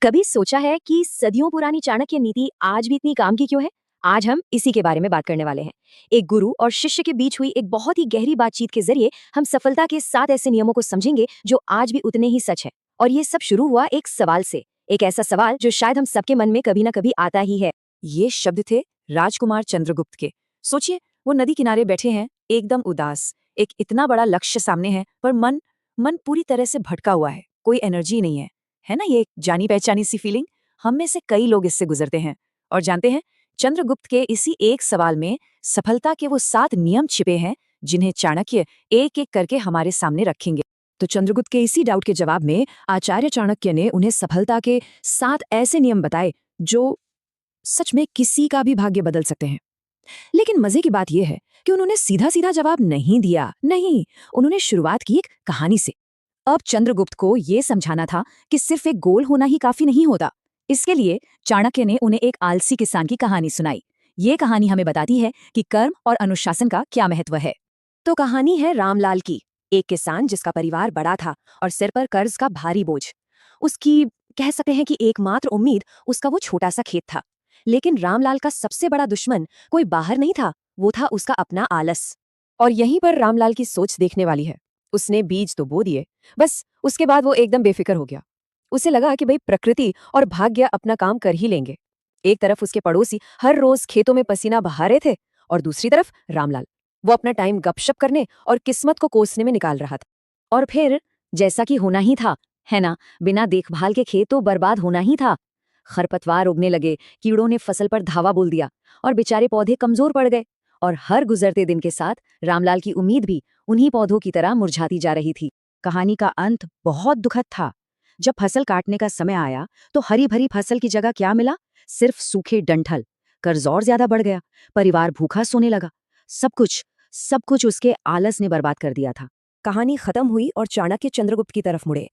कभी सोचा है कि सदियों पुरानी चाणक्य नीति आज भी इतनी काम की क्यों है? आज हम इसी के बारे में बात करने वाले हैं। एक गुरु और शिष्य के बीच हुई एक बहुत ही गहरी बातचीत के जरिए हम सफलता के 7 ऐसे नियमों को समझेंगे जो आज भी उतने ही सच है। और ये सब शुरू हुआ एक सवाल से, एक ऐसा सवाल जो शायद हम सबके मन में कभी ना कभी आता ही है। ये शब्द थे राजकुमार चंद्रगुप्त के। सोचिए, वो नदी किनारे बैठे हैं, एकदम उदास। एक इतना बड़ा लक्ष्य सामने है, पर मन मन पूरी तरह से भटका हुआ है। कोई एनर्जी नहीं है ना? ये एक जानी पहचानी सी फीलिंग। हम में से कई लोग इससे गुजरते हैं। और जानते हैं, चंद्रगुप्त के इसी एक सवाल में सफलता के वो 7 नियम छिपे हैं, जिन्हें चाणक्य एक एक करके हमारे सामने रखेंगे। तो चंद्रगुप्त के इसी डाउट के जवाब में आचार्य चाणक्य ने उन्हें सफलता के 7 ऐसे नियम बताए जो सच में किसी का भी भाग्य बदल सकते हैं। लेकिन मजे की बात यह है कि उन्होंने सीधा सीधा जवाब नहीं दिया। नहीं, उन्होंने शुरुआत की एक कहानी से। अब चंद्रगुप्त को यह समझाना था कि सिर्फ एक गोल होना ही काफी नहीं होता। इसके लिए चाणक्य ने उन्हें एक आलसी किसान की कहानी सुनाई। ये कहानी हमें बताती है कि कर्म और अनुशासन का क्या महत्व है। तो कहानी है रामलाल की, एक किसान जिसका परिवार बड़ा था और सिर पर कर्ज का भारी बोझ। उसकी, कह सकते हैं कि एकमात्र उम्मीद उसका वो छोटा सा खेत था। लेकिन रामलाल का सबसे बड़ा दुश्मन कोई बाहर नहीं था, वो था उसका अपना आलस। और यहीं पर रामलाल की सोच देखने वाली है। उसने बीज तो बो दिए, बस उसके बाद वो एकदम बेफिक्र हो गया। उसे लगा कि भाई प्रकृति और भाग्य अपना काम कर ही लेंगे। एक तरफ उसके पड़ोसी हर रोज खेतों में पसीना बहा रहे थे, और दूसरी तरफ रामलाल, वो अपना टाइम गपशप करने और किस्मत को कोसने में निकाल रहा था। और फिर जैसा कि होना ही था, है ना, बिना देखभाल के खेत तो बर्बाद होना ही था। खरपतवार उगने लगे, कीड़ों ने फसल पर धावा बोल दिया और बेचारे पौधे कमजोर पड़ गए। और हर गुजरते दिन के साथ रामलाल की उम्मीद भी उन्हीं पौधों की तरह मुरझाती जा रही थी। कहानी का अंत बहुत दुखद था। जब फसल काटने का समय आया तो हरी भरी फसल की जगह क्या मिला? सिर्फ सूखे डंठल। कर्ज और ज्यादा बढ़ गया, परिवार भूखा सोने लगा। सब कुछ उसके आलस ने बर्बाद कर दिया था। कहानी खत्म हुई और चाणक्य चंद्रगुप्त की तरफ मुड़े।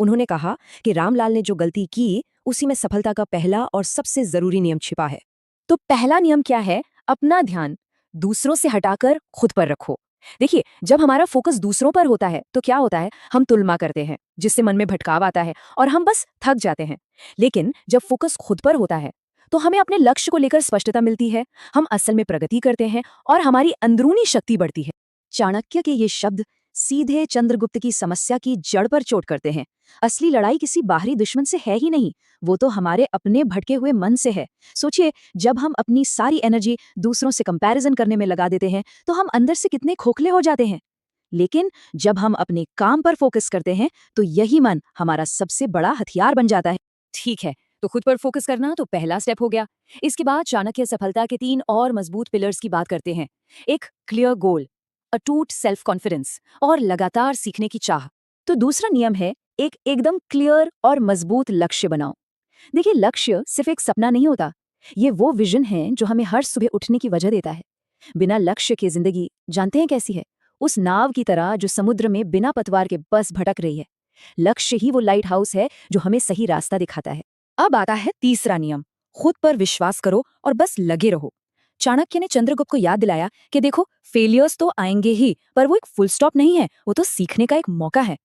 उन्होंने कहा कि रामलाल ने जो गलती की, उसी में सफलता का पहला और सबसे जरूरी नियम छिपा है। तो पहला नियम क्या है? अपना ध्यान दूसरों से हटाकर खुद पर रखो। देखिए, जब हमारा फोकस दूसरों पर होता है तो क्या होता है, हम तुलना करते हैं, जिससे मन में भटकाव आता है और हम बस थक जाते हैं। लेकिन जब फोकस खुद पर होता है तो हमें अपने लक्ष्य को लेकर स्पष्टता मिलती है, हम असल में प्रगति करते हैं और हमारी अंदरूनी शक्ति बढ़ती है। चाणक्य के ये शब्द सीधे चंद्रगुप्त की समस्या की जड़ पर चोट करते हैं। असली लड़ाई किसी बाहरी दुश्मन से है ही नहीं, वो तो हमारे अपने भटके हुए मन से है। सोचिए, जब हम अपनी सारी एनर्जी दूसरों से कंपैरिजन करने में लगा देते हैं तो हम अंदर से कितने खोखले हो जाते हैं। लेकिन जब हम अपने काम पर फोकस करते हैं तो यही मन हमारा सबसे बड़ा हथियार बन जाता है। ठीक है, तो खुद पर फोकस करना तो पहला स्टेप हो गया। इसके बाद चाणक्य सफलता के 3 और मजबूत पिलर्स की बात करते हैं। एक क्लियर गोल, अटूट सेल्फ कॉन्फिडेंस और लगातार सीखने की चाह। तो दूसरा नियम है एक एकदम क्लियर और मजबूत लक्ष्य बनाओ। देखिए, लक्ष्य सिर्फ एक सपना नहीं होता, ये वो विजन है जो हमें हर सुबह उठने की वजह देता है। बिना लक्ष्य के जिंदगी जानते हैं कैसी है? उस नाव की तरह जो समुद्र में बिना पतवार के बस भटक रही है। लक्ष्य ही वो लाइट हाउस है जो हमें सही रास्ता दिखाता है। अब आता है तीसरा नियम, खुद पर विश्वास करो और बस लगे रहो। चाणक्य ने चंद्रगुप्त को याद दिलाया कि देखो, फेलियर्स तो आएंगे ही, पर वो एक फुल स्टॉप नहीं है, वो तो सीखने का एक मौका है।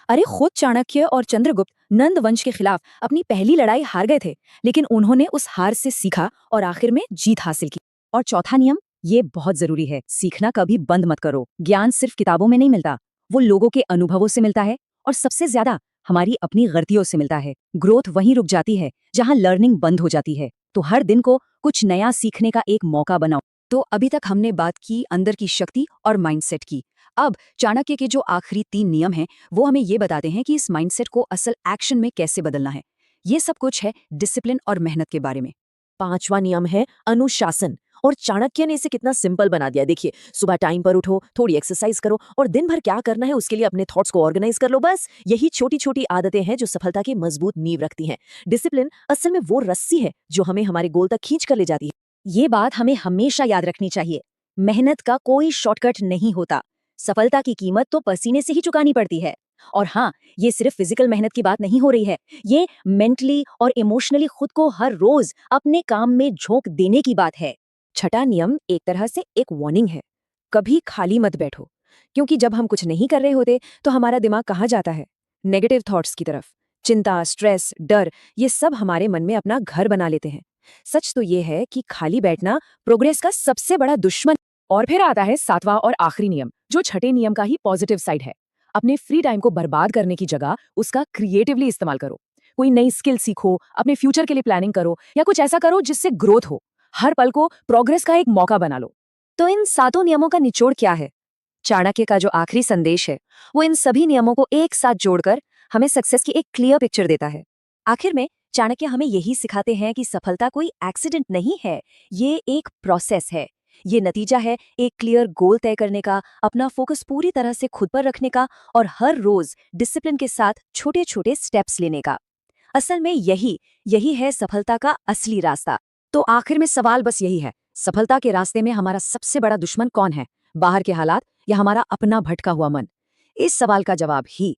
अरे, खुद चाणक्य और चंद्रगुप्त नंद वंश के खिलाफ अपनी पहली लड़ाई हार गए थे, लेकिन उन्होंने उस हार से सीखा और आखिर में जीत हासिल की। और चौथा नियम, ये बहुत जरूरी है, सीखना कभी बंद मत करो। ज्ञान सिर्फ किताबों में नहीं मिलता, वो लोगों के अनुभवों से मिलता है, और सबसे ज्यादा हमारी अपनी गलतियों से मिलता है। ग्रोथ वहीं रुक जाती है जहां लर्निंग बंद हो जाती है। तो हर दिन को कुछ नया सीखने का एक मौका बनाओ। तो अभी तक हमने बात की अंदर की शक्ति और माइंडसेट की। अब चाणक्य के जो आखिरी 3 नियम हैं, वो हमें ये बताते हैं कि इस माइंडसेट को असल एक्शन में कैसे बदलना है। ये सब कुछ है डिसिप्लिन और मेहनत के बारे में। 5वां नियम है अनुशासन। और चाणक्य ने इसे कितना सिंपल बना दिया। देखिए, सुबह टाइम पर उठो, थोड़ी एक्सरसाइज करो और दिन भर क्या करना है उसके लिए अपने थॉट्स को ऑर्गेनाइज कर लो। बस यही छोटी छोटी आदतें हैं जो सफलता की मजबूत नींव रखती हैं। डिसिप्लिन असल में वो रस्सी है जो हमें हमारे गोल तक खींच कर ले जाती है। ये बात हमें हमेशा याद रखनी चाहिए। मेहनत का कोई शॉर्टकट नहीं होता। सफलता की कीमत तो पसीने से ही चुकानी पड़ती है। और हाँ, ये सिर्फ फिजिकल मेहनत की बात नहीं हो रही है, ये मेंटली और इमोशनली खुद को हर रोज अपने काम में झोंक देने की बात है। छठा नियम एक तरह से एक वार्निंग है, कभी खाली मत बैठो। क्योंकि जब हम कुछ नहीं कर रहे होते तो हमारा दिमाग कहाँ जाता है? नेगेटिव थॉट्स की तरफ। चिंता, स्ट्रेस, डर, ये सब हमारे मन में अपना घर बना लेते हैं। सच तो ये है कि खाली बैठना प्रोग्रेस का सबसे बड़ा दुश्मन। और फिर आता है 7वां और आखिरी नियम, जो छठे नियम का ही पॉजिटिव साइड है। अपने फ्री टाइम को बर्बाद करने की जगह उसका क्रिएटिवली इस्तेमाल करो। कोई नई स्किल सीखो, अपने फ्यूचर के लिए प्लानिंग करो, या कुछ ऐसा करो जिससे ग्रोथ हो। हर पल को प्रोग्रेस का एक मौका बना लो। तो इन 7 नियमों का निचोड़ क्या है? चाणक्य का जो आखिरी संदेश है, वो इन सभी नियमों को एक साथ जोड़कर हमें सक्सेस की एक क्लियर पिक्चर देता है। आखिर में चाणक्य हमें यही सिखाते हैं कि सफलता कोई एक्सीडेंट नहीं है, ये एक प्रोसेस है। ये नतीजा है एक क्लियर गोल तय करने का, अपना फोकस पूरी तरह से खुद पर रखने का और हर रोज डिसिप्लिन के साथ छोटे छोटे स्टेप्स लेने का। असल में यही यही है सफलता का असली रास्ता। तो आखिर में सवाल बस यही है, सफलता के रास्ते में हमारा सबसे बड़ा दुश्मन कौन है? बाहर के हालात या हमारा अपना भटका हुआ मन? इस सवाल का जवाब ही